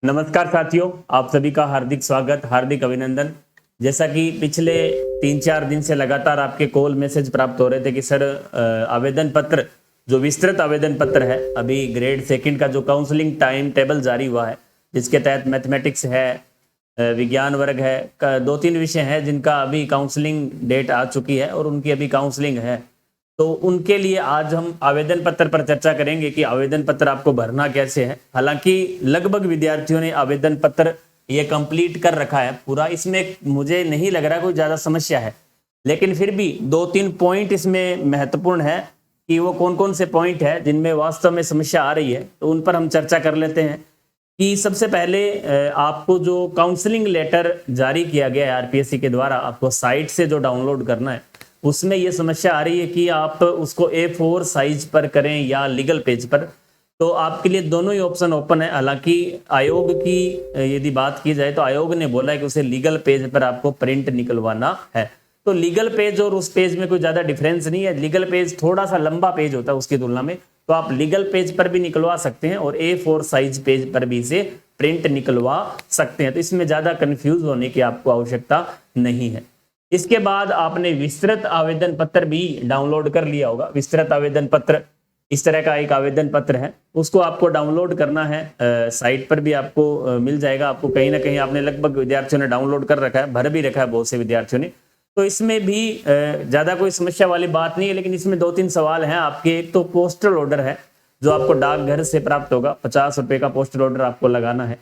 नमस्कार साथियों, आप सभी का हार्दिक स्वागत, हार्दिक अभिनंदन। जैसा कि पिछले 3-4 दिन से लगातार आपके कॉल मैसेज प्राप्त हो रहे थे कि सर आवेदन पत्र जो विस्तृत आवेदन पत्र है, अभी ग्रेड सेकंड का जो काउंसलिंग टाइम टेबल जारी हुआ है, जिसके तहत मैथमेटिक्स है, विज्ञान वर्ग है, 2-3 विषय हैं जिनका अभी काउंसलिंग डेट आ चुकी है और उनकी अभी काउंसलिंग है। तो उनके लिए आज हम आवेदन पत्र पर चर्चा करेंगे कि आवेदन पत्र आपको भरना कैसे है। हालांकि लगभग विद्यार्थियों ने आवेदन पत्र ये कंप्लीट कर रखा है पूरा, इसमें मुझे नहीं लग रहा कोई ज़्यादा समस्या है, लेकिन फिर भी 2-3 पॉइंट इसमें महत्वपूर्ण है कि वो कौन कौन से पॉइंट है जिनमें वास्तव में समस्या आ रही है, तो उन पर हम चर्चा कर लेते हैं। कि सबसे पहले आपको जो काउंसलिंग लेटर जारी किया गया है आरपीएससी के द्वारा, आपको साइट से जो डाउनलोड करना है, उसमें ये समस्या आ रही है कि आप उसको A4 साइज पर करें या लीगल पेज पर। तो आपके लिए दोनों ही ऑप्शन ओपन है। हालांकि आयोग की यदि बात की जाए तो आयोग ने बोला है कि उसे लीगल पेज पर आपको प्रिंट निकलवाना है। तो लीगल पेज और उस पेज में कोई ज़्यादा डिफरेंस नहीं है। लीगल पेज थोड़ा सा लंबा पेज होता है उसकी तुलना में, तो आप लीगल पेज पर भी निकलवा सकते हैं और A4 साइज पेज पर भी इसे प्रिंट निकलवा सकते हैं। तो इसमें ज़्यादा कन्फ्यूज होने की आपको आवश्यकता नहीं है। इसके बाद आपने विस्तृत आवेदन पत्र भी डाउनलोड कर लिया होगा। विस्तृत आवेदन पत्र इस तरह का एक आवेदन पत्र है, उसको आपको डाउनलोड करना है। साइट पर भी आपको मिल जाएगा। आपको कहीं ना कहीं आपने लगभग विद्यार्थियों ने डाउनलोड कर रखा है, भर भी रखा है बहुत से विद्यार्थियों ने। तो इसमें भी ज़्यादा कोई समस्या वाली बात नहीं है, लेकिन इसमें 2-3 सवाल हैं आपके। एक तो पोस्टल ऑर्डर है जो आपको डाकघर से प्राप्त होगा, 50 रुपये का पोस्टल ऑर्डर आपको लगाना है।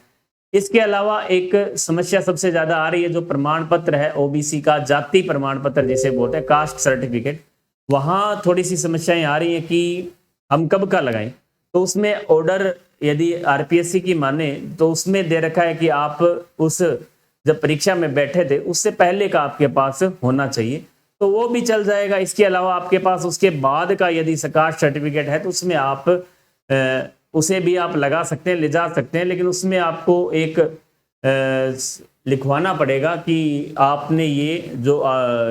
इसके अलावा एक समस्या सबसे ज्यादा आ रही है, जो प्रमाण पत्र है ओबीसी का, जाति प्रमाण पत्र जिसे बोलते हैं, कास्ट सर्टिफिकेट, वहां थोड़ी सी समस्याएं आ रही है कि हम कब का लगाएं। तो उसमें ऑर्डर यदि आरपीएससी की माने तो उसमें दे रखा है कि आप उस जब परीक्षा में बैठे थे उससे पहले का आपके पास होना चाहिए, तो वो भी चल जाएगा। इसके अलावा आपके पास उसके बाद का यदि कास्ट सर्टिफिकेट है तो उसमें आप उसे भी आप लगा सकते हैं, ले जा सकते हैं, लेकिन उसमें आपको एक लिखवाना पड़ेगा कि आपने ये जो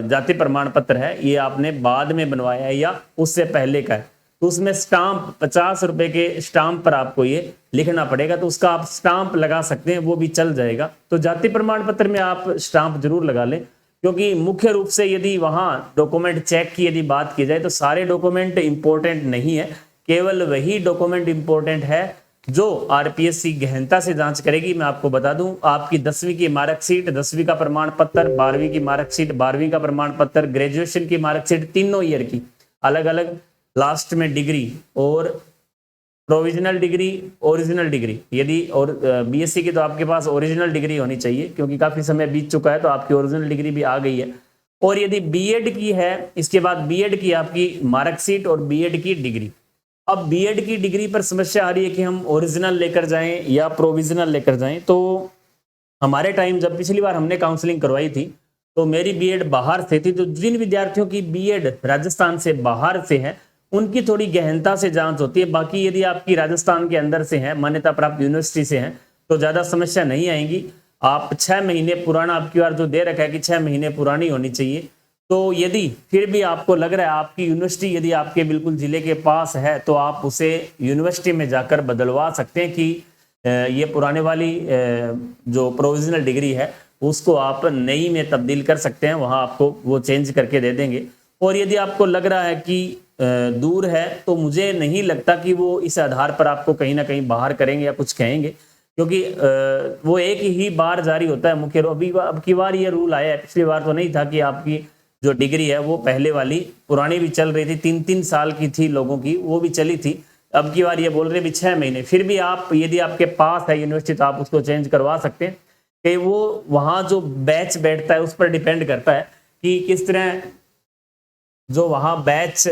जाति प्रमाण पत्र है ये आपने बाद में बनवाया है या उससे पहले का है। तो उसमें स्टाम्प 50 रुपए के स्टाम्प पर आपको ये लिखना पड़ेगा, तो उसका आप स्टाम्प लगा सकते हैं, वो भी चल जाएगा। तो जाति प्रमाण पत्र में आप स्टाम्प जरूर लगा लें, क्योंकि मुख्य रूप से यदि वहां डॉक्यूमेंट चेक की यदि बात की जाए तो सारे डॉक्यूमेंट इंपॉर्टेंट नहीं है। केवल वही डॉक्यूमेंट इंपॉर्टेंट है जो आरपीएससी गहनता से जांच करेगी। मैं आपको बता दूं, आपकी 10वीं की मार्कशीट, 10वीं का प्रमाण पत्र, 12वीं की मार्कशीट, 12वीं का प्रमाण पत्र, ग्रेजुएशन की मार्कशीट, तीनों ईयर की अलग अलग, लास्ट में डिग्री और प्रोविजनल डिग्री, ओरिजिनल डिग्री। यदि और बीएससी की तो आपके पास ओरिजिनल डिग्री होनी चाहिए, क्योंकि काफी समय बीत चुका है तो आपकी ओरिजिनल डिग्री भी आ गई है। और यदि बीएड की है, इसके बाद बीएड की आपकी मार्कशीट और बीएड की डिग्री। अब बीएड की डिग्री पर समस्या आ रही है कि हम ओरिजिनल लेकर जाएं या प्रोविजनल लेकर जाएं। तो हमारे टाइम जब पिछली बार हमने काउंसलिंग करवाई थी तो मेरी बीएड बाहर से थी, तो जिन विद्यार्थियों की बीएड राजस्थान से बाहर से है उनकी थोड़ी गहनता से जांच होती है। बाकी यदि आपकी राजस्थान के अंदर से है, मान्यता प्राप्त यूनिवर्सिटी से है, तो ज्यादा समस्या नहीं आएगी। आप 6 महीने पुराना, आपकी बार जो दे रखा है कि 6 महीने पुरानी होनी चाहिए, तो यदि फिर भी आपको लग रहा है आपकी यूनिवर्सिटी यदि आपके बिल्कुल जिले के पास है तो आप उसे यूनिवर्सिटी में जाकर बदलवा सकते हैं कि ये पुराने वाली जो प्रोविजनल डिग्री है उसको आप नई में तब्दील कर सकते हैं, वहां आपको वो चेंज करके दे देंगे। और यदि आपको लग रहा है कि दूर है, तो मुझे नहीं लगता कि वो इस आधार पर आपको कहीं ना कहीं बाहर करेंगे या कुछ कहेंगे, क्योंकि वो एक ही बार जारी होता है मुख्य। अभी अब की बार ये रूल आया है, पिछली बार तो नहीं था कि आपकी जो डिग्री है वो पहले वाली पुरानी भी चल रही थी, 3-3 साल की थी लोगों की, वो भी चली थी। अब की बार ये बोल रहे भी 6 महीने। फिर भी आप यदि आपके पास है यूनिवर्सिटी तो आप उसको चेंज करवा सकते हैं, कि वो वहाँ जो बैच बैठता है उस पर डिपेंड करता है कि किस तरह जो वहाँ बैच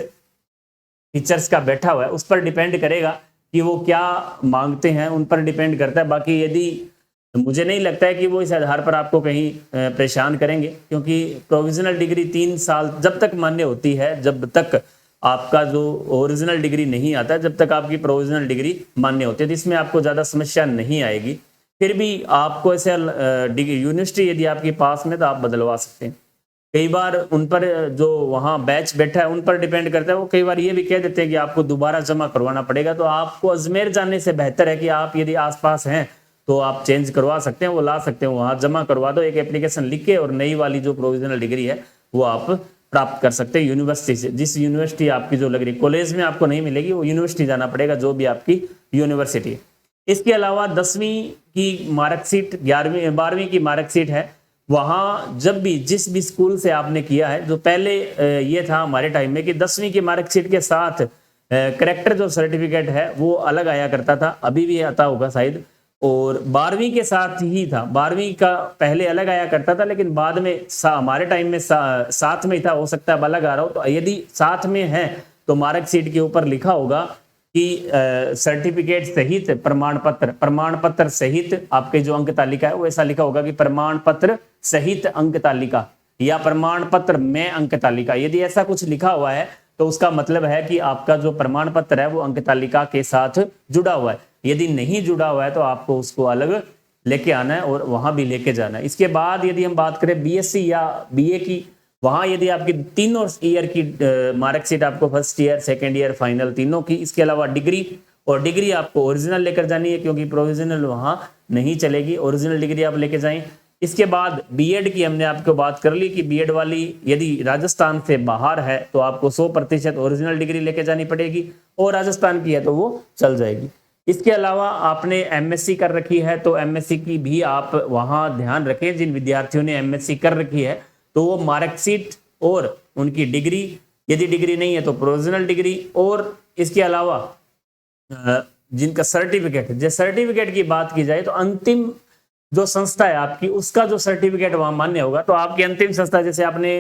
टीचर्स का बैठा हुआ है उस पर डिपेंड करेगा कि वो क्या मांगते हैं, उन पर डिपेंड करता है। बाकी यदि मुझे नहीं लगता है कि वो इस आधार पर आपको कहीं परेशान करेंगे, क्योंकि प्रोविजनल डिग्री 3 साल जब तक मान्य होती है, जब तक आपका जो ओरिजिनल डिग्री नहीं आता, जब तक आपकी प्रोविजनल डिग्री मान्य होती है, तो इसमें आपको ज़्यादा समस्या नहीं आएगी। फिर भी आपको ऐसे यूनिवर्सिटी यदि आपके पास में तो आप बदलवा सकते हैं। कई बार उन पर जो वहाँ बैच बैठा है उन पर डिपेंड करता है। वो कई बार ये भी कह देते हैं कि आपको दोबारा जमा करवाना पड़ेगा, तो आपको अजमेर जाने से बेहतर है कि आप यदि आसपास हैं तो आप चेंज करवा सकते हैं, वो ला सकते हैं, वहां जमा करवा दो एक एप्लीकेशन लिख के, और नई वाली जो प्रोविजनल डिग्री है वो आप प्राप्त कर सकते हैं यूनिवर्सिटी से। जिस यूनिवर्सिटी आपकी जो लग रही, कॉलेज में आपको नहीं मिलेगी, वो यूनिवर्सिटी जाना पड़ेगा जो भी आपकी यूनिवर्सिटी है। इसके अलावा 10वीं की मार्कशीट, 11वीं 12वीं की मार्कशीट है, वहां जब भी जिस भी स्कूल से आपने किया है, जो पहले ये था हमारे टाइम में कि 10वीं की मार्कशीट के साथ करेक्टर जो सर्टिफिकेट है वो अलग आया करता था, अभी भी आता होगा शायद, और 12वीं के साथ ही था। 12वीं का पहले अलग आया करता था, लेकिन बाद में हमारे टाइम में साथ में ही था, हो सकता है अब अलग आ रहा हो। तो यदि साथ में है तो मार्कशीट के ऊपर लिखा होगा कि सर्टिफिकेट सहित प्रमाण पत्र सहित आपके जो अंक तालिका है वो ऐसा लिखा होगा कि प्रमाण पत्र सहित अंक तालिका या प्रमाण पत्र में अंक तालिका। यदि ऐसा कुछ लिखा हुआ है तो उसका मतलब है कि आपका जो प्रमाण पत्र है वो अंक तालिका के साथ जुड़ा हुआ है। यदि नहीं जुड़ा हुआ है तो आपको उसको अलग लेके आना है और वहां भी लेके जाना है। इसके बाद यदि हम बात करें बीएससी या बीए की, वहां यदि आपकी तीनों ईयर की मार्कशीट आपको first year, second year, final तीनों की, इसके अलावा डिग्री, और डिग्री आपको ओरिजिनल लेकर जानी है क्योंकि प्रोविजनल वहां नहीं चलेगी, ओरिजिनल डिग्री आप लेके जाएं। इसके बाद बीएड की हमने आपको बात कर ली कि बीएड वाली यदि राजस्थान से बाहर है तो आपको 100% ओरिजिनल डिग्री लेके जानी पड़ेगी, और राजस्थान की है तो वो चल जाएगी। इसके अलावा आपने एमएससी कर रखी है तो एमएससी की भी आप वहां ध्यान रखें। जिन विद्यार्थियों ने एमएससी कर रखी है तो वो मार्कशीट और उनकी डिग्री, यदि डिग्री नहीं है तो प्रोविजनल डिग्री, और इसके अलावा जिनका सर्टिफिकेट, जो सर्टिफिकेट की बात की जाए तो अंतिम जो संस्था है आपकी उसका जो सर्टिफिकेट वहां मान्य होगा। तो आपकी अंतिम संस्था, जैसे आपने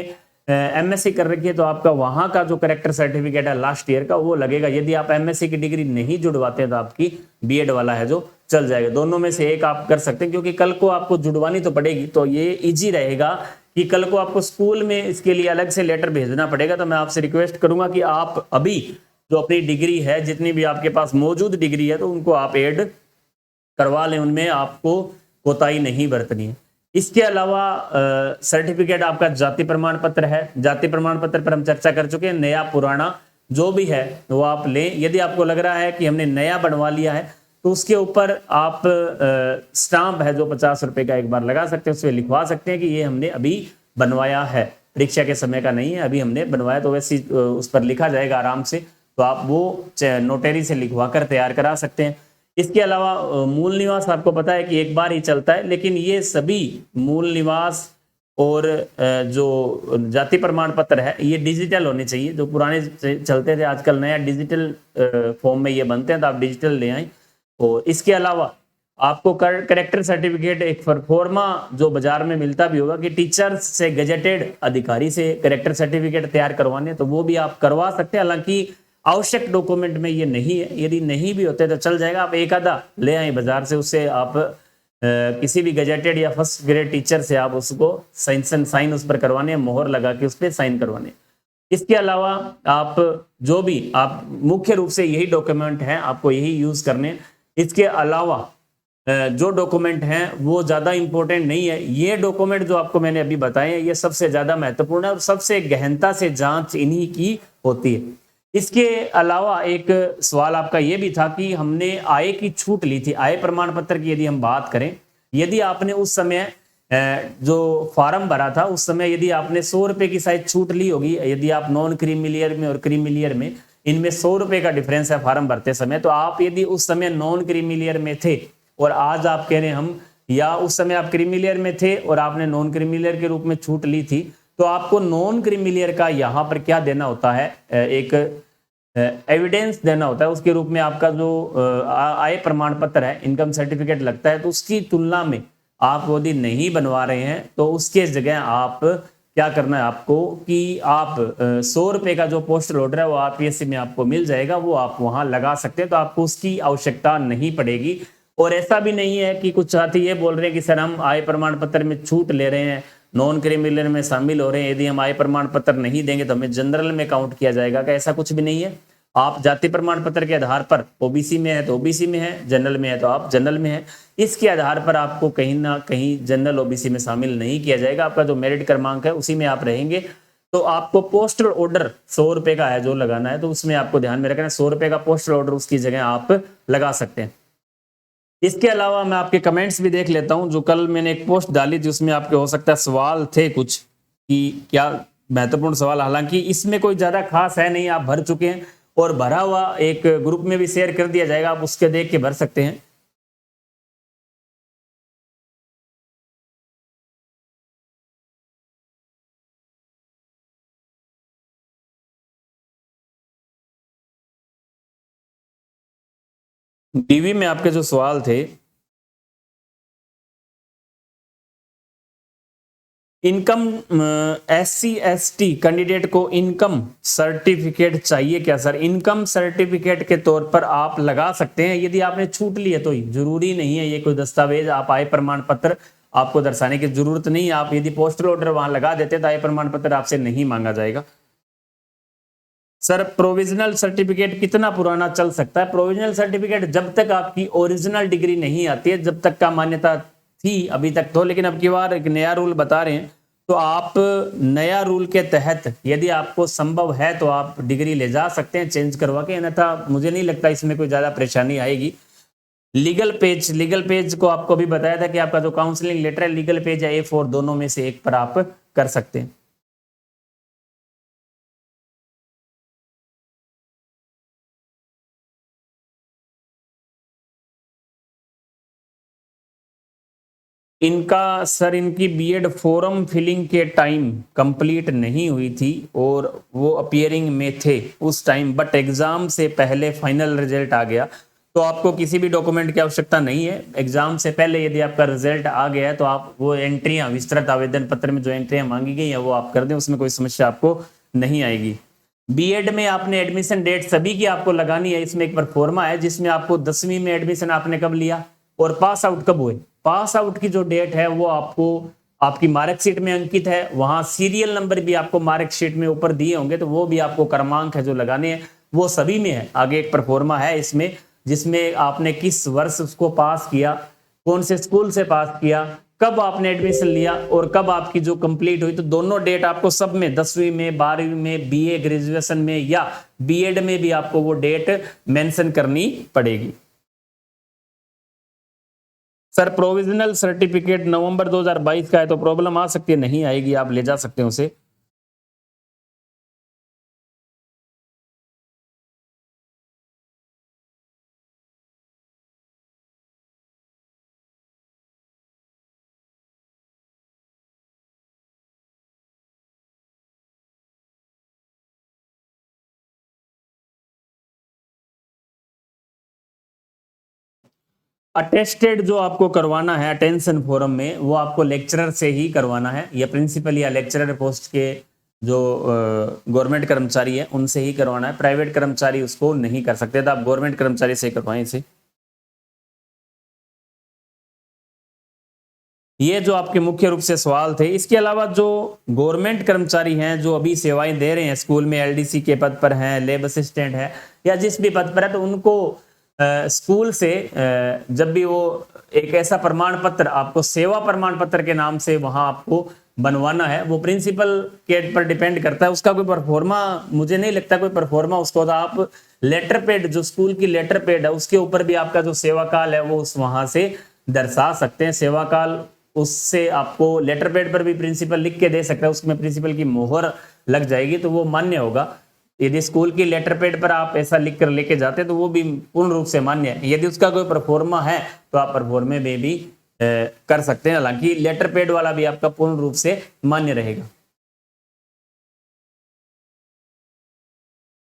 एमएससी कर रखी है तो आपका वहां का जो करेक्टर सर्टिफिकेट है लास्ट ईयर का वो लगेगा। यदि आप एमएससी की डिग्री नहीं जुड़वाते हैं तो आपकी बीएड वाला है जो चल जाएगा। दोनों में से एक आप कर सकते हैं क्योंकि कल को आपको जुड़वानी तो पड़ेगी, तो ये इजी रहेगा कि कल को आपको स्कूल में इसके लिए अलग से लेटर भेजना पड़ेगा। तो मैं आपसे रिक्वेस्ट करूंगा कि आप अभी जो अपनी डिग्री है, जितनी भी आपके पास मौजूद डिग्री है, तो उनको आप ऐड करवा लें, उनमें आपको कोताही नहीं बरतनी है। इसके अलावा सर्टिफिकेट आपका जाति प्रमाण पत्र है, जाति प्रमाण पत्र पर हम चर्चा कर चुके हैं। नया पुराना जो भी है वो आप लें। यदि आपको लग रहा है कि हमने नया बनवा लिया है तो उसके ऊपर आप स्टाम्प है जो 50 रुपए का एक बार लगा सकते हैं, उसमें लिखवा सकते हैं कि ये हमने अभी बनवाया है, परीक्षा के समय का नहीं है, अभी हमने बनवाया। तो वैसे उस पर लिखा जाएगा आराम से, तो आप वो नोटरी से लिखवा कर तैयार करा सकते हैं। इसके अलावा मूल निवास आपको पता है कि एक बार ही चलता है, लेकिन ये सभी मूल निवास और जो जाति प्रमाण पत्र है ये डिजिटल होने चाहिए। जो पुराने चलते थे, आजकल नया डिजिटल फॉर्म में ये बनते हैं, तो आप डिजिटल ले आए। और इसके अलावा आपको करेक्टर सर्टिफिकेट एक फॉर्मा जो बाजार में मिलता भी होगा कि टीचर से गजेटेड अधिकारी से करेक्टर सर्टिफिकेट तैयार करवाने, तो वो भी आप करवा सकते हैं। हालांकि आवश्यक डॉक्यूमेंट में ये नहीं है, यदि नहीं भी होते तो चल जाएगा, आप एक आधा ले आए बाजार से, उससे आप किसी भी गजेटेड या फर्स्ट ग्रेड टीचर से आप उसको साइन उस पर करवाने, मोहर लगा के उस पर साइन करवाने। इसके अलावा आप जो भी आप मुख्य रूप से यही डॉक्यूमेंट हैं, आपको यही यूज करने। इसके अलावा जो डॉक्यूमेंट हैं वो ज्यादा इंपॉर्टेंट नहीं है। ये डॉक्यूमेंट जो आपको मैंने अभी बताए हैं ये सबसे ज्यादा महत्वपूर्ण है और सबसे गहनता से जांच इन्हीं की होती है। इसके अलावा एक सवाल आपका ये भी था कि हमने आय की छूट ली थी, आय प्रमाण पत्र की यदि हम बात करें, यदि आपने उस समय जो फॉर्म भरा था उस समय यदि आपने 100 रुपए की शायद छूट ली होगी, यदि आप नॉन क्रीमिलियर में और क्रीमिलियर में, इनमें 100 रुपए का डिफरेंस है फॉर्म भरते समय, तो आप यदि उस समय नॉन क्रीमिलियर में थे और आज आप कह रहे हैं हम, या उस समय आप क्रीमिलियर में थे और आपने नॉन क्रीमिलियर के रूप में छूट ली थी, तो आपको नॉन क्रीमिलियर का यहाँ पर क्या देना होता है, एक एविडेंस देना होता है। उसके रूप में आपका जो आय प्रमाण पत्र है, इनकम सर्टिफिकेट लगता है। तो उसकी तुलना में आप यदि नहीं बनवा रहे हैं तो उसके जगह आप क्या करना है आपको कि आप 100 रुपए का जो पोस्टल ऑर्डर है वो आरपीएससी में आपको मिल जाएगा, वो आप वहां लगा सकते हैं, तो आपको उसकी आवश्यकता नहीं पड़ेगी। और ऐसा भी नहीं है कि कुछ साथी ये बोल रहे हैं कि सर हम आय प्रमाण पत्र में छूट ले रहे हैं, नॉन क्रिमिनल में शामिल हो रहे हैं, यदि हम आय प्रमाण पत्र नहीं देंगे तो हमें जनरल में काउंट किया जाएगा। क्या ऐसा कुछ भी नहीं है। आप जाति प्रमाण पत्र के आधार पर ओबीसी में है तो ओबीसी में है, जनरल में है तो आप जनरल में है, इसके आधार पर आपको कहीं ना कहीं जनरल ओबीसी में शामिल नहीं किया जाएगा। आपका जो मेरिट क्रमांक है उसी में आप रहेंगे। तो आपको पोस्टल ऑर्डर 100 रुपए का है जो लगाना है, तो उसमें आपको ध्यान में रखना है 100 रुपए का पोस्टल ऑर्डर उसकी जगह आप लगा सकते हैं। इसके अलावा मैं आपके कमेंट्स भी देख लेता हूं, जो कल मैंने एक पोस्ट डाली थी उसमें आपके हो सकता है सवाल थे कुछ कि क्या महत्वपूर्ण सवाल, हालांकि इसमें कोई ज्यादा खास है नहीं, आप भर चुके हैं और भरा हुआ एक ग्रुप में भी शेयर कर दिया जाएगा, आप उसके देख के भर सकते हैं। डीवी में आपके जो सवाल थे, इनकम SC ST कैंडिडेट को इनकम सर्टिफिकेट चाहिए क्या सर? इनकम सर्टिफिकेट के तौर पर आप लगा सकते हैं, यदि आपने छूट ली है तो ही, जरूरी नहीं है ये कोई दस्तावेज, आप आय प्रमाण पत्र आपको दर्शाने की जरूरत नहीं है। आप यदि पोस्टल ऑर्डर वहां लगा देते तो आय प्रमाण पत्र आपसे नहीं मांगा जाएगा। सर प्रोविजनल सर्टिफिकेट कितना पुराना चल सकता है? प्रोविजनल सर्टिफिकेट जब तक आपकी ओरिजिनल डिग्री नहीं आती है, जब तक का मान्यता थी अभी तक तो, लेकिन अब की बार एक नया रूल बता रहे हैं, तो आप नया रूल के तहत यदि आपको संभव है तो आप डिग्री ले जा सकते हैं चेंज करवा के, अन्यथा मुझे नहीं लगता इसमें कोई ज्यादा परेशानी आएगी। लीगल पेज को आपको भी बताया था कि आपका जो काउंसलिंग लेटर है लीगल पेज या A4 दोनों में से एक पर आप कर सकते हैं। इनका सर, इनकी बीएड फॉर्म फिलिंग के टाइम कंप्लीट नहीं हुई थी और वो अपियरिंग में थे उस टाइम, बट एग्जाम से पहले फाइनल रिजल्ट आ गया, तो आपको किसी भी डॉक्यूमेंट की आवश्यकता नहीं है। एग्जाम से पहले यदि आपका रिजल्ट आ गया है तो आप वो एंट्रियां विस्तृत आवेदन पत्र में जो एंट्रियां मांगी गई हैं वो आप कर दें, उसमें कोई समस्या आपको नहीं आएगी। बीएड में आपने एडमिशन डेट सभी की आपको लगानी है, इसमें एक परफॉर्मा है जिसमें आपको 10वीं में एडमिशन आपने कब लिया और पास आउट कब हुए, पास आउट की जो डेट है वो आपको आपकी मार्कशीट में अंकित है, वहां सीरियल नंबर भी आपको मार्कशीट में ऊपर दिए होंगे, तो वो भी आपको क्रमांक है जो लगाने हैं वो सभी में है। आगे एक परफॉर्मा है इसमें जिसमें आपने किस वर्ष उसको पास किया, कौन से स्कूल से पास किया, कब आपने एडमिशन लिया और कब आपकी जो कंप्लीट हुई, तो दोनों डेट आपको सब में 10वीं में 12वीं में बीए ग्रेजुएशन में या बीएड में भी आपको वो डेट मेंशन करनी पड़ेगी। सर प्रोविजनल सर्टिफिकेट नवंबर 2022 का है तो प्रॉब्लम आ सकती है, नहीं आएगी, आप ले जा सकते हैं उसे। अटेस्टेड जो आपको करवाना है अटेंशन फोरम में वो आपको लेक्चरर से ही करवाना है, या प्रिंसिपल या लेक्चरर पोस्ट के जो गवर्नमेंट कर्मचारी है उनसे ही करवाना है, प्राइवेट कर्मचारी उसको नहीं कर सकते, तो आप गवर्नमेंट कर्मचारी से करवाएं इसे। ये जो आपके मुख्य रूप से सवाल थे। इसके अलावा जो गवर्नमेंट कर्मचारी हैं जो अभी सेवाएं दे रहे हैं स्कूल में, एलडीसी के पद पर हैं, लैब असिस्टेंट है या जिस भी पद पर है, तो उनको स्कूल से जब भी वो एक ऐसा प्रमाण पत्र आपको सेवा प्रमाण पत्र के नाम से वहां आपको बनवाना है, वो प्रिंसिपल के पर डिपेंड करता है, उसका कोई परफॉर्मा मुझे नहीं लगता कोई परफॉर्मा उसको, तो आप लेटर पेड जो स्कूल की लेटर पेड है उसके ऊपर भी आपका जो सेवा काल है वो उस वहां से दर्शा सकते हैं। सेवा काल उससे आपको लेटर पेड पर भी प्रिंसिपल लिख के दे सकता है, उसमें प्रिंसिपल की मोहर लग जाएगी तो वो मान्य होगा। यदि स्कूल की लेटर पेड पर आप ऐसा लिख कर लेके जाते तो वो भी पूर्ण रूप से मान्य है। यदि उसका कोई परफॉर्मा है तो आप परफॉर्मे में भी कर सकते हैं, हालांकि लेटर पेड वाला भी आपका पूर्ण रूप से मान्य रहेगा।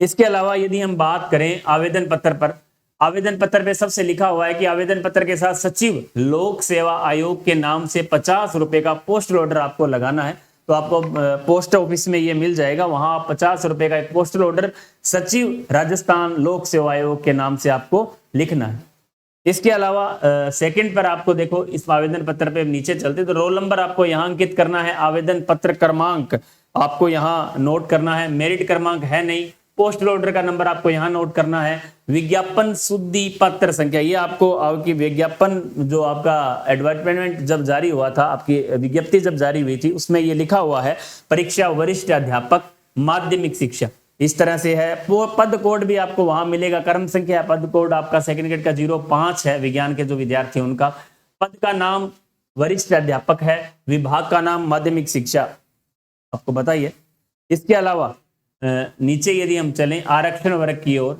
इसके अलावा यदि हम बात करें आवेदन पत्र पर, आवेदन पत्र पे सबसे लिखा हुआ है कि आवेदन पत्र के साथ सचिव लोक सेवा आयोग के नाम से 50 रुपए का पोस्टल ऑर्डर आपको लगाना है, तो आपको पोस्ट ऑफिस में ये मिल जाएगा, वहां आप 50 रुपए का एक पोस्टल ऑर्डर सचिव राजस्थान लोक सेवा आयोग के नाम से आपको लिखना है। इसके अलावा सेकंड पर आपको देखो इस आवेदन पत्र पे नीचे चलते तो रोल नंबर आपको यहाँ अंकित करना है, आवेदन पत्र क्रमांक आपको यहाँ नोट करना है, मेरिट क्रमांक है नहीं, पोस्टल ऑर्डर का नंबर आपको यहाँ नोट करना है, विज्ञापन शुद्धि पत्र संख्या, ये आपको आपकी विज्ञापन जो आपका एडवर्टाइजमेंट जब जारी हुआ था, आपकी विज्ञप्ति जब जारी हुई थी उसमें ये लिखा हुआ है परीक्षा वरिष्ठ अध्यापक माध्यमिक शिक्षा, इस तरह से है। वो पद कोड भी आपको वहां मिलेगा, क्रम संख्या पद कोड आपका सेकंड ग्रेड का 05 है, विज्ञान के जो विद्यार्थी हैं उनका। पद का नाम वरिष्ठ अध्यापक है, विभाग का नाम माध्यमिक शिक्षा, आपको बताइए। इसके अलावा नीचे यदि हम चलें आरक्षण वर्ग की ओर,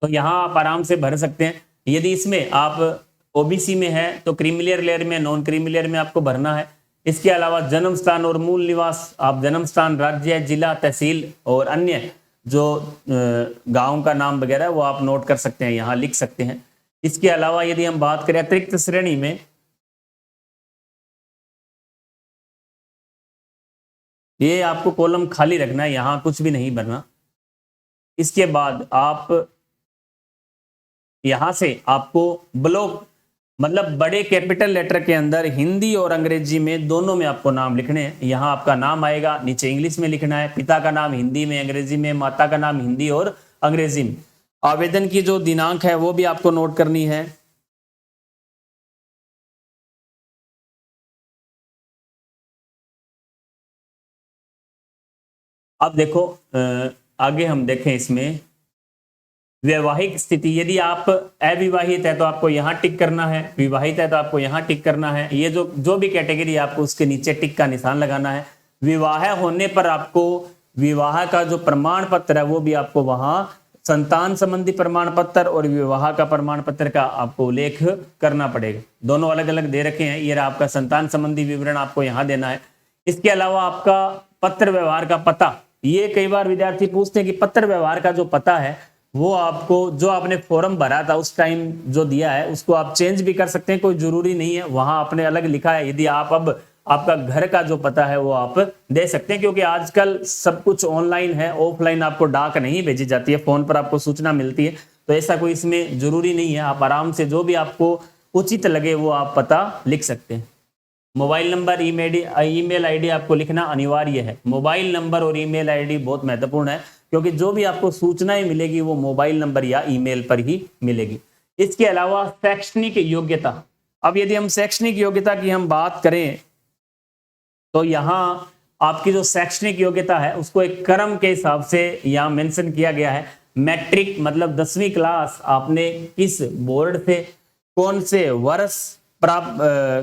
तो यहाँ आप आराम से भर सकते हैं। यदि इसमें आप ओबीसी में है तो क्रीमिलियर लेयर में, नॉन क्रीमिलियर में आपको भरना है। इसके अलावा जन्म स्थान और मूल निवास, आप जन्म स्थान, राज्य, जिला, तहसील और अन्य जो गांव का नाम वगैरह वो आप नोट कर सकते हैं, यहाँ लिख सकते हैं। इसके अलावा यदि हम बात करें अतिरिक्त श्रेणी में, ये आपको कॉलम खाली रखना है, यहाँ कुछ भी नहीं भरना। इसके बाद आप यहां से आपको ब्लॉक मतलब बड़े कैपिटल लेटर के अंदर हिंदी और अंग्रेजी में दोनों में आपको नाम लिखने हैं। यहाँ आपका नाम आएगा, नीचे इंग्लिश में लिखना है, पिता का नाम हिंदी में, अंग्रेजी में, माता का नाम हिंदी और अंग्रेजी में। आवेदन की जो दिनांक है वो भी आपको नोट करनी है। अब देखो आगे हम देखें इसमें वैवाहिक स्थिति, यदि आप अविवाहित है तो आपको यहाँ टिक करना है, विवाहित है तो आपको यहाँ टिक करना है। ये जो भी कैटेगरी है आपको उसके नीचे टिक का निशान लगाना है। विवाह होने पर आपको विवाह का जो प्रमाण पत्र है वो भी आपको वहां संतान संबंधी प्रमाण पत्र और विवाह का प्रमाण पत्र का आपको उल्लेख करना पड़ेगा। दोनों अलग अलग दे रखे हैं। ये आपका संतान संबंधी विवरण आपको यहाँ देना है। इसके अलावा आपका पत्र व्यवहार का पता, ये कई बार विद्यार्थी पूछते हैं कि पत्र व्यवहार का जो पता है वो आपको जो आपने फॉर्म भरा था उस टाइम जो दिया है उसको आप चेंज भी कर सकते हैं, कोई जरूरी नहीं है, वहां आपने अलग लिखा है। यदि आप अब आपका घर का जो पता है वो आप दे सकते हैं, क्योंकि आजकल सब कुछ ऑनलाइन है, ऑफलाइन आपको डाक नहीं भेजी जाती है, फोन पर आपको सूचना मिलती है, तो ऐसा कोई इसमें जरूरी नहीं है। आप आराम से जो भी आपको उचित लगे वो आप पता लिख सकते हैं। मोबाइल नंबर, ईमेल आईडी आपको लिखना अनिवार्य है। मोबाइल नंबर और ईमेल आईडी बहुत महत्वपूर्ण है, क्योंकि जो भी आपको सूचनाएं मिलेगी वो मोबाइल नंबर या ईमेल पर ही मिलेगी। इसके अलावा शैक्षणिक योग्यता, अब यदि हम शैक्षणिक योग्यता की हम बात करें तो यहाँ आपकी जो शैक्षणिक योग्यता है उसको एक क्रम के हिसाब से यहाँ मेंशन किया गया है। मैट्रिक मतलब 10वीं क्लास आपने किस बोर्ड से कौन से वर्ष प्राप्त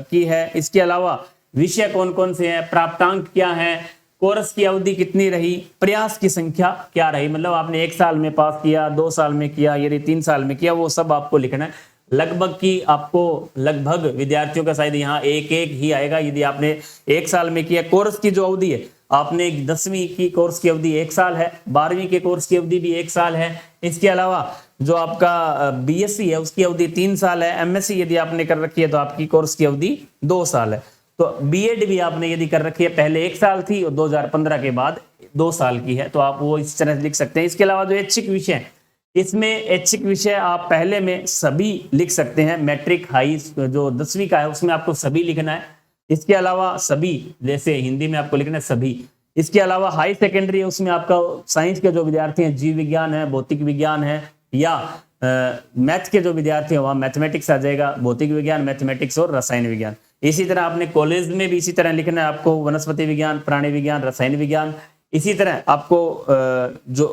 की है। इसके अलावा विषय कौन कौन से हैं, प्राप्तांक क्या है, कोर्स की अवधि कितनी रही, प्रयास की संख्या क्या रही, मतलब आपने 1 साल में पास किया, 2 साल में किया, यदि 3 साल में किया, वो सब आपको लिखना है। लगभग की आपको लगभग विद्यार्थियों का शायद यहाँ एक ही आएगा यदि आपने 1 साल में किया। कोर्स की जो अवधि है, आपने 10वीं की कोर्स की अवधि 1 साल है, 12वीं के कोर्स की अवधि भी 1 साल है। इसके अलावा जो आपका बीएससी है उसकी अवधि 3 साल है। एमएससी यदि आपने कर रखी है तो आपकी कोर्स की अवधि 2 साल है। तो बीएड भी आपने यदि कर रखी है, पहले 1 साल थी और 2015 के बाद 2 साल की है, तो आप वो इस तरह से लिख सकते हैं। इसके अलावा जो ऐच्छिक विषय, इसमें ऐच्छिक विषय आप पहले में सभी लिख सकते हैं। मैट्रिक हाई जो 10वीं का है उसमें आपको सभी लिखना है। इसके अलावा सभी, जैसे हिंदी में आपको लिखना है सभी। इसके अलावा हाई सेकेंडरी है, उसमें आपका साइंस के जो विद्यार्थी हैं, जीव विज्ञान है, भौतिक विज्ञान है, या मैथ के जो विद्यार्थी हैं वहाँ मैथमेटिक्स आ जाएगा, भौतिक विज्ञान, मैथमेटिक्स और रसायन विज्ञान। इसी तरह आपने कॉलेज में भी इसी तरह लिखना है आपको, वनस्पति विज्ञान, प्राणी विज्ञान, रसायन विज्ञान। इसी तरह आपको जो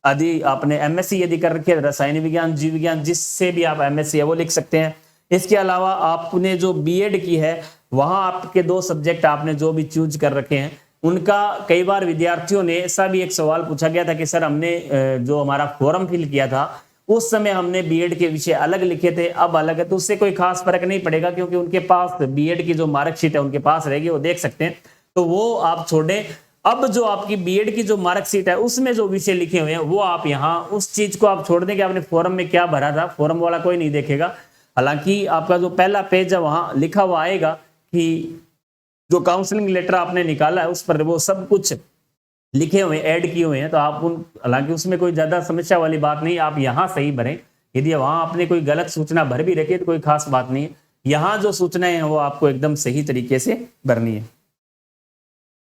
यदि आपने एमएससी यदि कर रखी है, रसायन विज्ञान, जीव विज्ञान, जिससे भी आप एमएससी है वो लिख सकते हैं। इसके अलावा आपने जो बीएड की है वहां आपके 2 सब्जेक्ट आपने जो भी चूज कर रखे हैं उनका, कई बार विद्यार्थियों ने ऐसा भी एक सवाल पूछा गया था कि सर हमने जो हमारा फॉर्म फिल किया था उस समय हमने बीएड के विषय अलग लिखे थे, अब अलग है, तो उससे कोई खास फर्क नहीं पड़ेगा, क्योंकि उनके पास बीएड की जो मार्कशीट है उनके पास रहेगी, वो देख सकते हैं, तो वो आप छोड़े। अब जो आपकी बीएड की जो मार्कशीट है उसमें जो विषय लिखे हुए हैं वो आप यहाँ उस चीज को आप छोड़ दें कि आपने फॉर्म में क्या भरा था, फॉर्म वाला कोई नहीं देखेगा। हालांकि आपका जो पहला पेज है वहां लिखा हुआ आएगा कि जो काउंसलिंग लेटर आपने निकाला है उस पर वो सब कुछ लिखे हुए ऐड किए हुए हैं, तो आप उन, हालांकि उसमें कोई ज्यादा समस्या वाली बात नहीं, आप यहाँ सही भरें। यदि वहां आपने कोई गलत सूचना भर भी रखी है तो कोई खास बात नहीं है, यहाँ जो सूचनाएं हैं वो आपको एकदम सही तरीके से भरनी है।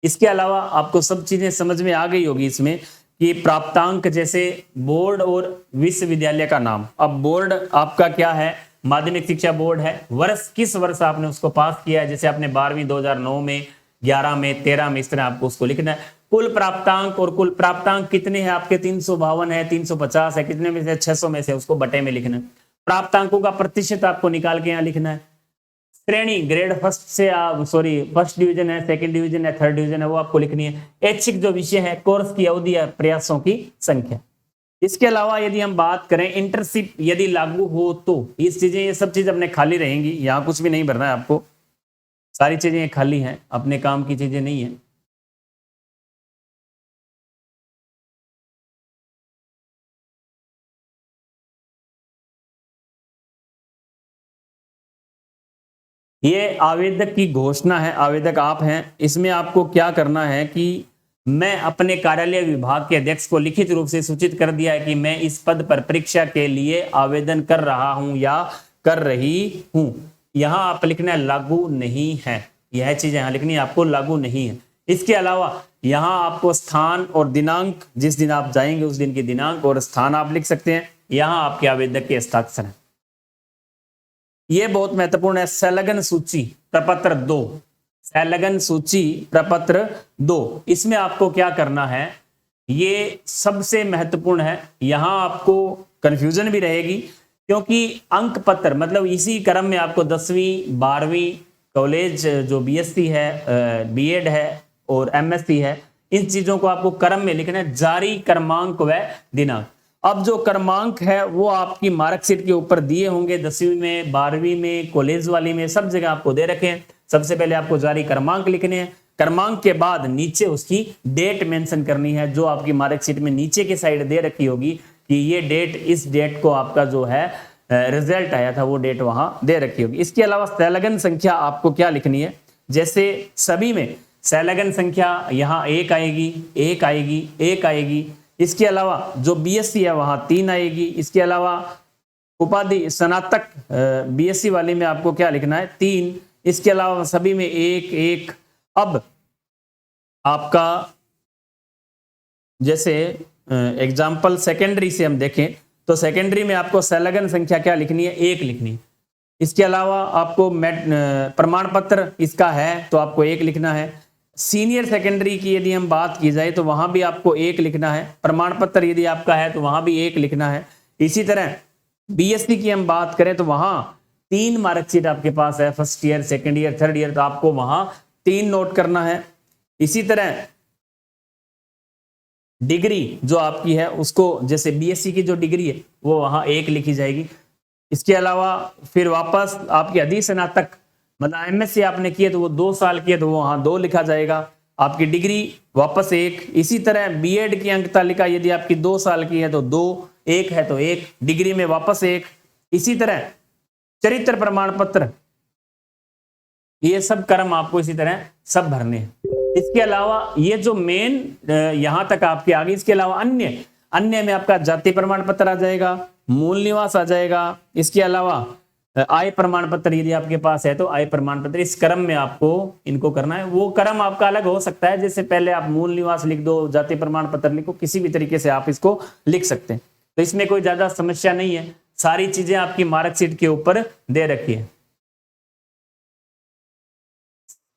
इसके अलावा आपको सब चीजें समझ में आ गई होगी इसमें कि प्राप्तांक, जैसे बोर्ड और विश्वविद्यालय का नाम। अब बोर्ड आपका क्या है, माध्यमिक शिक्षा बोर्ड है, वर्ष किस वर्ष आपने उसको पास किया है, जैसे आपने 12वीं 2009 में, 11 में, 13 में, इस तरह आपको उसको लिखना है। कुल प्राप्तांक, और कुल प्राप्तांक कितने हैं आपके, 352 है, 350 है, कितने में से, 600 में से, उसको बटे में लिखना है। प्राप्तांकों का प्रतिशत आपको निकाल के यहाँ लिखना है। श्रेणी ग्रेड फर्स्ट से फर्स्ट डिवीजन है, सेकंड डिवीजन है, थर्ड डिवीजन है, वो आपको लिखनी है। ऐच्छिक जो विषय है, कोर्स की अवधि या प्रयासों की संख्या। इसके अलावा यदि हम बात करें इंटर्नशिप यदि लागू हो तो इस चीजें, ये सब चीज अपने खाली रहेंगी, यहाँ कुछ भी नहीं भरना है आपको, सारी चीजें खाली हैं, अपने काम की चीजें नहीं है। ये आवेदक की घोषणा है, आवेदक आप हैं। इसमें आपको क्या करना है कि मैं अपने कार्यालय विभाग के अध्यक्ष को लिखित रूप से सूचित कर दिया है कि मैं इस पद पर परीक्षा के लिए आवेदन कर रहा हूं या कर रही हूं। यहां आप लिखना है लागू नहीं है, यह चीज यहां लिखनी है आपको, लागू नहीं है। इसके अलावा यहां आपको स्थान और दिनांक, जिस दिन आप जाएंगे उस दिन की दिनांक और स्थान आप लिख सकते हैं। यहां आपके आवेदक के हस्ताक्षर है। ये बहुत महत्वपूर्ण है। संलग्न सूची प्रपत्र 2, संलग्न सूची प्रपत्र 2, इसमें आपको क्या करना है, ये सबसे महत्वपूर्ण है। यहां आपको कंफ्यूजन भी रहेगी क्योंकि अंक पत्र मतलब इसी क्रम में आपको 10वीं 12वीं कॉलेज जो बीएससी है, बीएड है और एमएससी है, इन चीजों को आपको क्रम में लिखना है, जारी क्रमांक व दिनांक। अब जो क्रमांक है वो आपकी मार्कशीट के ऊपर दिए होंगे, 10वीं में, 12वीं में, कॉलेज वाली में, सब जगह आपको दे रखे हैं। सबसे पहले आपको जारी क्रमांक लिखने हैं, क्रमांक के बाद नीचे उसकी डेट मेंशन करनी है, जो आपकी मार्कशीट में नीचे की साइड दे रखी होगी कि ये डेट, इस डेट को आपका जो है रिजल्ट आया था, वो डेट वहां दे रखी होगी। इसके अलावा संलग्न संख्या आपको क्या लिखनी है, जैसे सभी में संलग्न संख्या यहाँ 1 आएगी, 1 आएगी, 1 आएगी। इसके अलावा जो बीएससी है वहां 3 आएगी। इसके अलावा उपाधि स्नातक बीएससी वाले में आपको क्या लिखना है, 3। इसके अलावा सभी में 1 1। अब आपका जैसे एग्जाम्पल सेकेंडरी से हम देखें तो सेकेंडरी में आपको संलग्न संख्या क्या लिखनी है, 1 लिखनी है। इसके अलावा आपको प्रमाण पत्र इसका है तो आपको 1 लिखना है। सीनियर सेकेंडरी की यदि हम बात की जाए तो वहां भी आपको 1 लिखना है। प्रमाण पत्र यदि आपका है तो वहां भी 1 लिखना है। इसी तरह बीएससी की हम बात करें तो वहां 3 मार्कशीट आपके पास है, first year, second year, third year, तो आपको वहां 3 नोट करना है। इसी तरह डिग्री जो आपकी है उसको, जैसे बीएससी की जो डिग्री है वो वहां 1 लिखी जाएगी। इसके अलावा फिर वापस आपकी अधिस्नातक मतलब एमएससी आपने किए तो वो 2 साल किए तो वहां 2 लिखा जाएगा। आपकी डिग्री वापस 1। इसी तरह बीएड की अंक तालिका यदि आपकी 2 साल की है तो 2, 1 है तो 1, डिग्री में वापस 1। इसी तरह चरित्र प्रमाण पत्र, ये सब क्रम आपको इसी तरह सब भरने हैं। इसके अलावा ये जो मेन यहां तक आपके आगे, इसके अलावा अन्य में आपका जाति प्रमाण पत्र आ जाएगा, मूल निवास आ जाएगा। इसके अलावा आय प्रमाण पत्र यदि आपके पास है तो आय प्रमाण पत्र, इस क्रम में आपको इनको करना है। वो क्रम आपका अलग हो सकता है, जैसे पहले आप मूल निवास लिख दो, जाति प्रमाण पत्र लिखो, किसी भी तरीके से आप इसको लिख सकते हैं। तो इसमें कोई ज्यादा समस्या नहीं है, सारी चीजें आपकी मार्कशीट के ऊपर दे रखी है।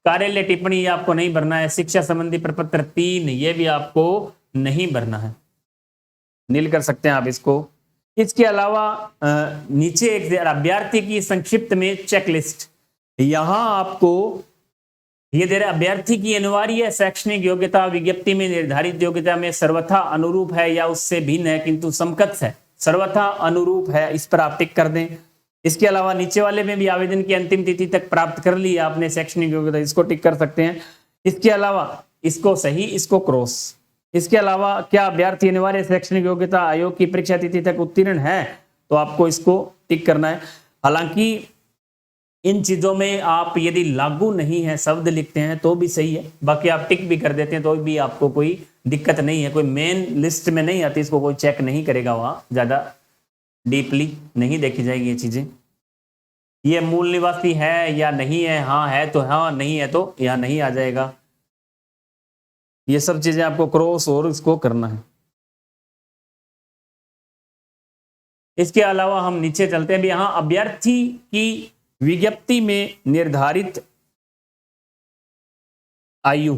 कार्यालय टिप्पणी ये आपको नहीं भरना है। शिक्षा संबंधी प्रपत्र 3 ये भी आपको नहीं भरना है, नील कर सकते हैं आप इसको। इसके अलावा नीचे एक अभ्यर्थी की संक्षिप्त में चेकलिस्ट, यहां आपको ये दे रहा है, अभ्यर्थी की अनिवार्य शैक्षणिक योग्यता विज्ञप्ति में निर्धारित योग्यता में सर्वथा अनुरूप है या उससे भिन्न है किंतु समकक्ष है, सर्वथा अनुरूप है, इस पर आप टिक कर दें। इसके अलावा नीचे वाले में भी आवेदन की अंतिम तिथि तक प्राप्त कर ली आपने शैक्षणिक योग्यता, इसको टिक कर सकते हैं। इसके अलावा इसको सही, इसको क्रॉस। इसके अलावा क्या अभ्यर्थी अनिवार्य शैक्षणिक योग्यता आयोग की परीक्षा तिथि तक उत्तीर्ण है, तो आपको इसको टिक करना है। हालांकि इन चीजों में आप यदि लागू नहीं है शब्द लिखते हैं तो भी सही है, बाकी आप टिक भी कर देते हैं तो भी आपको कोई दिक्कत नहीं है। कोई मेन लिस्ट में नहीं आती, इसको कोई चेक नहीं करेगा, वहां ज्यादा डीपली नहीं देखी जाएगी ये चीजें। ये मूल निवासी है या नहीं है, हाँ है तो हाँ, नहीं है तो यहाँ नहीं आ जाएगा। ये सब चीजें आपको क्रॉस और इसको करना है। इसके अलावा हम नीचे चलते हैं। यहां अभ्यर्थी की विज्ञप्ति में निर्धारित आयु,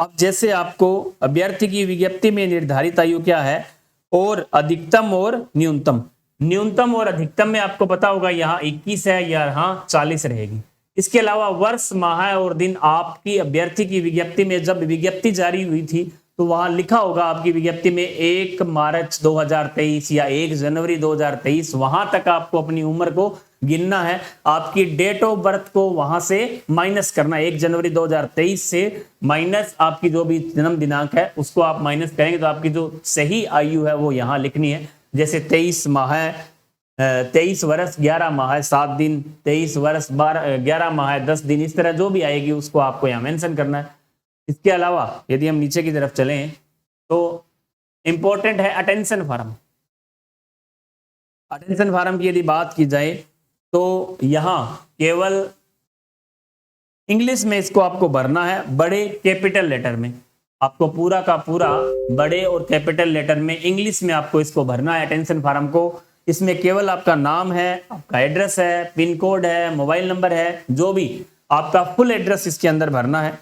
अब जैसे आपको अभ्यर्थी की विज्ञप्ति में निर्धारित आयु क्या है, और अधिकतम और न्यूनतम, न्यूनतम और अधिकतम में आपको पता होगा यहाँ 21 है, यहाँ 40 रहेगी। इसके अलावा वर्ष, माह और दिन आपकी अभ्यर्थी की विज्ञप्ति में जब विज्ञप्ति जारी हुई थी तो वहां लिखा होगा आपकी विज्ञप्ति में 1 मार्च 2023 या 1 जनवरी 2023, वहां तक आपको अपनी उम्र को गिनना है। आपकी डेट ऑफ बर्थ को वहां से माइनस करना, 1 जनवरी 2023 से माइनस आपकी जो भी जन्म दिनांक है उसको आप माइनस करेंगे तो आपकी जो सही आयु है वो यहाँ लिखनी है। जैसे 23 माह 23 वर्ष 11 माह 7 दिन, 23 वर्ष 11 माह 10 दिन, इस तरह जो भी आएगी उसको आपको यहाँ मेंशन करना है। इसके अलावा यदि हम नीचे की तरफ चलें तो इंपॉर्टेंट है अटेंशन फॉर्म। अटेंशन फॉर्म की यदि बात की जाए तो यहाँ केवल इंग्लिश में इसको आपको भरना है, बड़े कैपिटल लेटर में। आपको पूरा का पूरा बड़े और कैपिटल लेटर में इंग्लिश में आपको इसको भरना है अटेंशन फॉर्म को। इसमें केवल आपका नाम है, आपका एड्रेस है, पिन कोड है, मोबाइल नंबर है, जो भी आपका फुल एड्रेस इसके अंदर भरना है।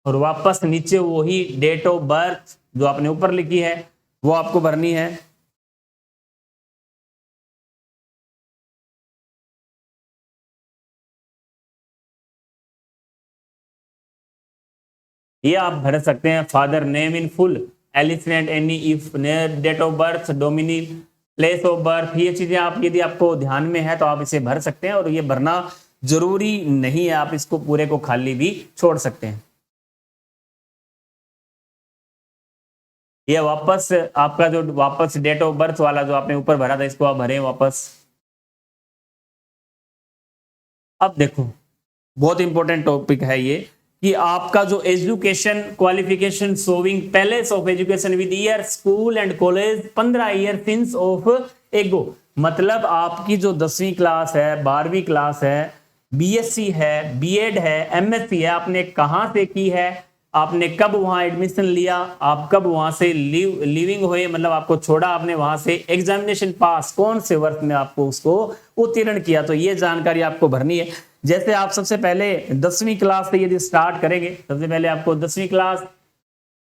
और वापस नीचे वही डेट ऑफ बर्थ जो आपने ऊपर लिखी है वो आपको भरनी है। ये आप भर सकते हैं, फादर नेम इन फुल, एलिफेंट any, if date of birth, डोमिनी, प्लेस ऑफ बर्थ, ये चीजें आप यदि आपको ध्यान में है तो आप इसे भर सकते हैं। और ये भरना जरूरी नहीं है, आप इसको पूरे को खाली भी छोड़ सकते हैं। ये वापस आपका जो वापस डेट ऑफ बर्थ वाला जो आपने ऊपर भरा था इसको आप भरें वापस। अब देखो बहुत इंपॉर्टेंट टॉपिक है ये कि आपका जो education qualification showing palace of education with year school and college 15 year since of एगो, मतलब आपकी जो 10वीं क्लास है, 12वीं क्लास है, बीएससी है, बीएड है, एमएससी है, आपने कहां से की है, आपने कब वहां एडमिशन लिया, आप कब वहां से लिविंग हुए, मतलब आपको छोड़ा आपने वहां से, एग्जामिनेशन पास कौन से वर्ष में आपको उसको उत्तीर्ण किया, तो ये जानकारी आपको भरनी है। जैसे आप सबसे पहले 10वीं क्लास से यदि स्टार्ट करेंगे, सबसे पहले आपको 10वीं क्लास,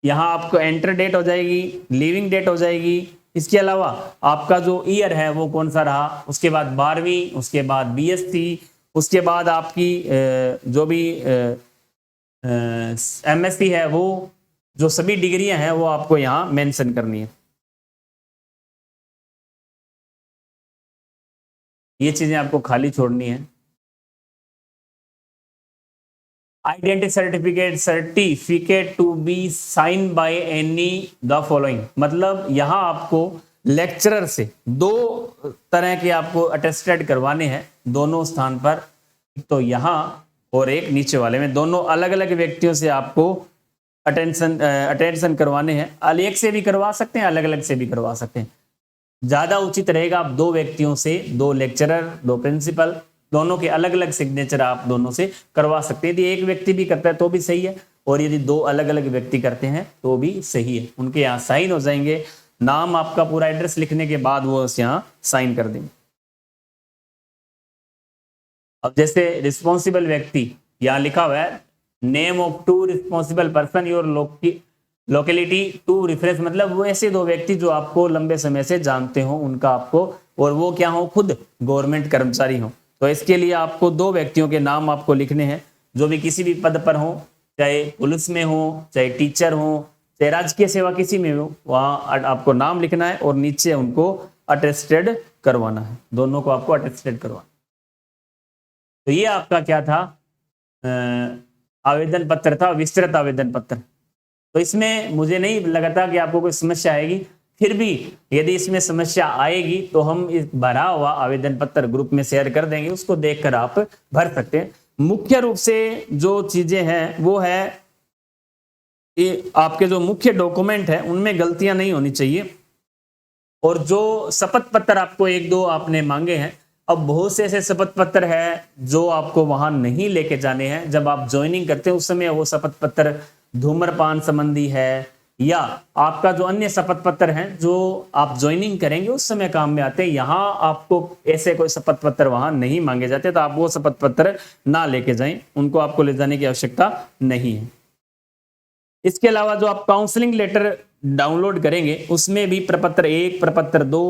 यहाँ आपको एंटर डेट हो जाएगी, लिविंग डेट हो जाएगी। इसके अलावा आपका जो ईयर है वो कौन सा रहा, उसके बाद 12वीं, उसके बाद बीएससी, उसके बाद आपकी जो भी एमएससी है, वो जो सभी डिग्रियां हैं वो आपको यहाँ मेंशन करनी है। ये चीजें आपको खाली छोड़नी है। Identity certificate to be sign by any the following, मतलब यहाँ आपको लेक्चरर से 2 तरह के आपको अटेस्टेड करवाने हैं दोनों स्थान पर, तो यहाँ और एक नीचे वाले में, दोनों अलग अलग व्यक्तियों से आपको अटेंशन करवाने हैं। एक से भी करवा सकते हैं, अलग अलग से भी करवा सकते हैं। ज्यादा उचित रहेगा आप 2 व्यक्तियों से, 2 लेक्चरर, 2 प्रिंसिपल, दोनों के अलग अलग सिग्नेचर आप दोनों से करवा सकते हैं। यदि एक व्यक्ति भी करता है तो भी सही है, और यदि 2 अलग अलग व्यक्ति करते हैं तो भी सही है। उनके यहाँ साइन हो जाएंगे, नाम आपका पूरा एड्रेस लिखने के बाद वो यहाँ साइन कर देंगे। अब जैसे रिस्पॉन्सिबल व्यक्ति यहाँ लिखा हुआ है, name of 2 responsible person your locality to reference, मतलब वो ऐसे 2 व्यक्ति जो आपको लंबे समय से जानते हो उनका आपको, और वो क्या हो, खुद गवर्नमेंट कर्मचारी हो। तो इसके लिए आपको 2 व्यक्तियों के नाम आपको लिखने हैं जो भी किसी भी पद पर हो, चाहे पुलिस में हो, चाहे टीचर हो, चाहे राजकीय सेवा किसी में हो, वहां आपको नाम लिखना है और नीचे उनको अटेस्टेड करवाना है, दोनों को आपको अटेस्टेड करवाना। तो ये आपका क्या था, आवेदन पत्र था, विस्तृत आवेदन पत्र। तो इसमें मुझे नहीं लगा था कि आपको कोई समस्या आएगी, फिर भी यदि इसमें समस्या आएगी तो हम इस भरा हुआ आवेदन पत्र ग्रुप में शेयर कर देंगे, उसको देखकर आप भर सकते हैं। मुख्य रूप से जो चीजें हैं वो है कि आपके जो मुख्य डॉक्यूमेंट है उनमें गलतियां नहीं होनी चाहिए, और जो शपथ पत्र आपको 1-2 आपने मांगे हैं, अब बहुत से ऐसे शपथ पत्र है जो आपको वहां नहीं लेके जाने हैं। जब आप ज्वाइनिंग करते हैं उस समय वो शपथ पत्र धूम्रपान संबंधी है, या आपका जो अन्य शपथ पत्र हैं जो आप ज्वाइनिंग करेंगे उस समय काम में आते हैं, यहाँ आपको ऐसे कोई शपथ पत्र वहां नहीं मांगे जाते, तो आप वो शपथ पत्र ना लेके जाएं, उनको आपको ले जाने की आवश्यकता नहीं है। इसके अलावा जो आप काउंसलिंग लेटर डाउनलोड करेंगे उसमें भी प्रपत्र 1, प्रपत्र 2,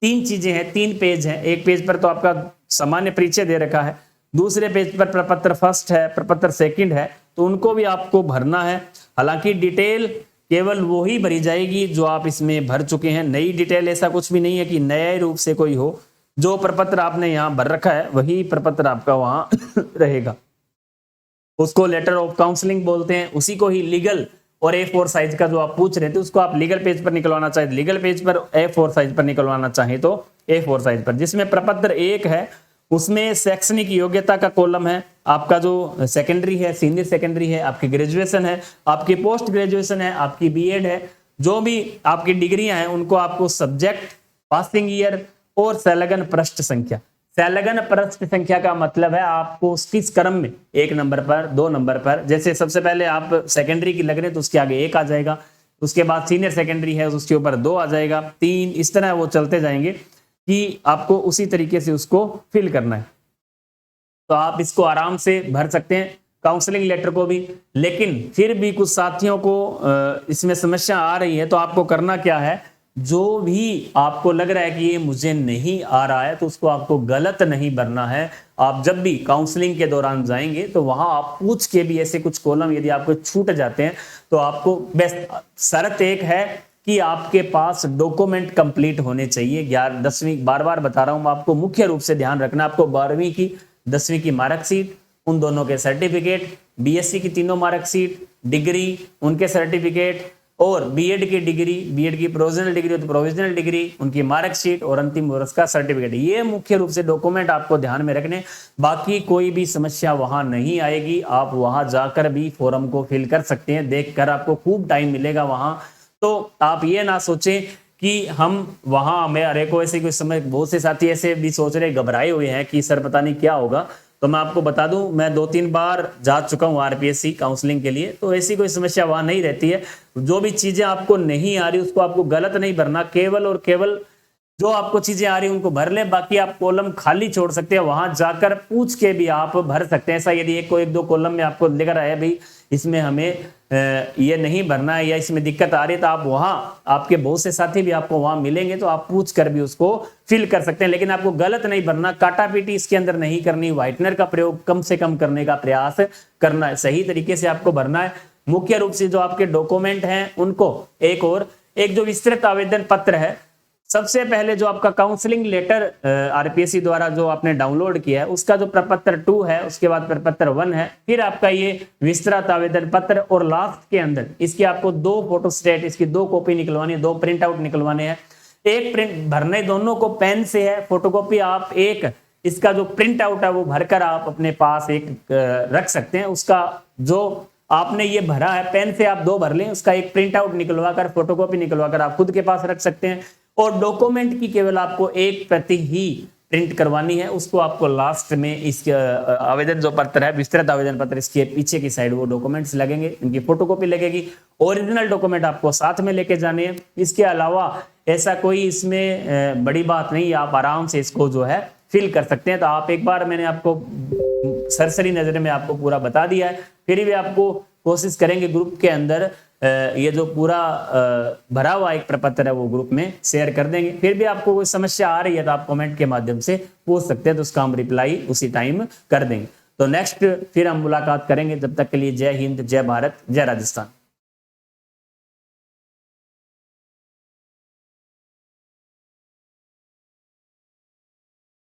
3 चीजें हैं, 3 पेज हैं। एक पेज पर तो आपका सामान्य परिचय दे रखा है, दूसरे पेज पर प्रपत्र फर्स्ट है, प्रपत्र सेकंड है, तो उनको भी आपको भरना है। हालांकि डिटेल केवल वो ही भरी जाएगी जो आप इसमें भर चुके हैं, नई डिटेल ऐसा कुछ भी नहीं है कि नए रूप से कोई हो। जो प्रपत्र आपने यहाँ भर रखा है वही प्रपत्र आपका वहां रहेगा, उसको लेटर ऑफ काउंसलिंग बोलते हैं। उसी को ही लीगल और A4 साइज का जो आप पूछ रहे थे उसको आप लीगल पेज पर निकलवाना चाहे लीगल पेज पर, A4 साइज पर निकलवाना चाहे तो A4 साइज पर। जिसमें प्रपत्र 1 है उसमें शैक्षणिक योग्यता का कॉलम है, आपका जो सेकेंडरी है, सीनियर सेकेंडरी है, आपकी ग्रेजुएशन है, आपकी पोस्ट ग्रेजुएशन है, आपकी बीएड है, जो भी आपकी डिग्रियां हैं उनको आपको सब्जेक्ट, पासिंग ईयर और संलग्न पृष्ठ संख्या। संलग्न पृष्ठ संख्या का मतलब है आपको किस क्रम में, 1 नंबर पर, 2 नंबर पर, जैसे सबसे पहले आप सेकेंडरी की लग रहे तो उसके आगे 1 आ जाएगा, उसके बाद सीनियर सेकेंडरी है उसके ऊपर 2 आ जाएगा, 3, इस तरह वो चलते जाएंगे कि आपको उसी तरीके से उसको फिल करना है। तो आप इसको आराम से भर सकते हैं काउंसलिंग लेटर को भी। लेकिन फिर भी कुछ साथियों को इसमें समस्या आ रही है, तो आपको करना क्या है, जो भी आपको लग रहा है कि ये मुझे नहीं आ रहा है तो उसको आपको गलत नहीं भरना है। आप जब भी काउंसलिंग के दौरान जाएंगे तो वहां आप पूछ के भी ऐसे कुछ कॉलम यदि आपको छूट जाते हैं तो आपको बेस्ट शर्त एक है कि आपके पास डॉक्यूमेंट कंप्लीट होने चाहिए। 11 10वीं, बार बार बता रहा हूं, आपको मुख्य रूप से ध्यान रखना, आपको 12वीं की 10वीं की मार्कशीट, उन दोनों के सर्टिफिकेट, बीएससी की तीनों मार्कशीट, डिग्री उनके सर्टिफिकेट, और बीएड की डिग्री, बीएड की प्रोविजनल डिग्री तो प्रोविजनल डिग्री, उनकी मार्कशीट और अंतिम वर्ष का सर्टिफिकेट, ये मुख्य रूप से डॉक्यूमेंट आपको ध्यान में रखने। बाकी कोई भी समस्या वहां नहीं आएगी, आप वहां जाकर भी फॉर्म को फिल कर सकते हैं, देखकर आपको खूब टाइम मिलेगा वहां। तो आप ये ना सोचें कि हम वहां, मेरे को ऐसे कोई समय, बहुत से साथी ऐसे भी सोच रहे, घबराए हुए हैं कि सर पता नहीं क्या होगा। तो मैं आपको बता दूं, मैं 2-3 बार जा चुका हूं आरपीएससी काउंसलिंग के लिए, तो ऐसी कोई समस्या वहां नहीं रहती है। जो भी चीजें आपको नहीं आ रही उसको आपको गलत नहीं भरना, केवल और केवल जो आपको चीजें आ रही उनको भर ले, बाकी आप कॉलम खाली छोड़ सकते हैं, वहां जाकर पूछ के भी आप भर सकते हैं। ऐसा यदि एक 1-2 कॉलम में आपको लिख रहा है भाई इसमें हमें ये नहीं भरना है या इसमें दिक्कत आ रही है, तो आप वहां, आपके बहुत से साथी भी आपको वहां मिलेंगे तो आप पूछ कर भी उसको फिल कर सकते हैं। लेकिन आपको गलत नहीं भरना, काटा पीटी इसके अंदर नहीं करनी, व्हाइटनर का प्रयोग कम से कम करने का प्रयास करना है, सही तरीके से आपको भरना है। मुख्य रूप से जो आपके डॉक्यूमेंट हैं उनको एक जो विस्तृत आवेदन पत्र है, सबसे पहले जो आपका काउंसलिंग लेटर आरपीएससी द्वारा जो आपने डाउनलोड किया है उसका जो प्रपत्र 2 है, उसके बाद प्रपत्र 1 है, फिर आपका ये विस्तृत आवेदन पत्र, और लास्ट के अंदर इसकी आपको 2 फोटोस्टेट, इसकी 2 कॉपी निकलवानी है, 2 प्रिंट आउट निकलवाने हैं। एक प्रिंट भरने दोनों को पेन से है, फोटोकॉपी आप एक इसका जो प्रिंट आउट है वो भरकर आप अपने पास एक रख सकते हैं। उसका जो आपने ये भरा है पेन से आप 2 भर लें, उसका एक प्रिंट आउट निकलवाकर, फोटोकॉपी निकलवाकर आप खुद के पास रख सकते हैं। और डॉक्यूमेंट की केवल आपको 1 प्रति ही प्रिंट करवानी है, उसको आपको लास्ट में इसके आवेदन जो पत्र है, विस्तृत आवेदन पत्र, इसके पीछे की साइड वो डॉक्यूमेंट्स लगेंगे, इनकी फोटोकॉपी लगेगी। ओरिजिनल डॉक्यूमेंट आपको साथ में लेके जाने हैं। इसके अलावा ऐसा कोई इसमें बड़ी बात नहीं है, आप आराम से इसको जो है फिल कर सकते हैं। तो आप एक बार, मैंने आपको सरसरी नजर में आपको पूरा बता दिया है, फिर भी आपको कोशिश करेंगे ग्रुप के अंदर ये जो पूरा भरा हुआ एक प्रपत्र है वो ग्रुप में शेयर कर देंगे। फिर भी आपको कोई समस्या आ रही है तो आप कमेंट के माध्यम से पूछ सकते हैं, तो उसका हम रिप्लाई उसी टाइम कर देंगे। तो नेक्स्ट फिर हम मुलाकात करेंगे, जब तक के लिए जय हिंद, जय भारत, जय राजस्थान।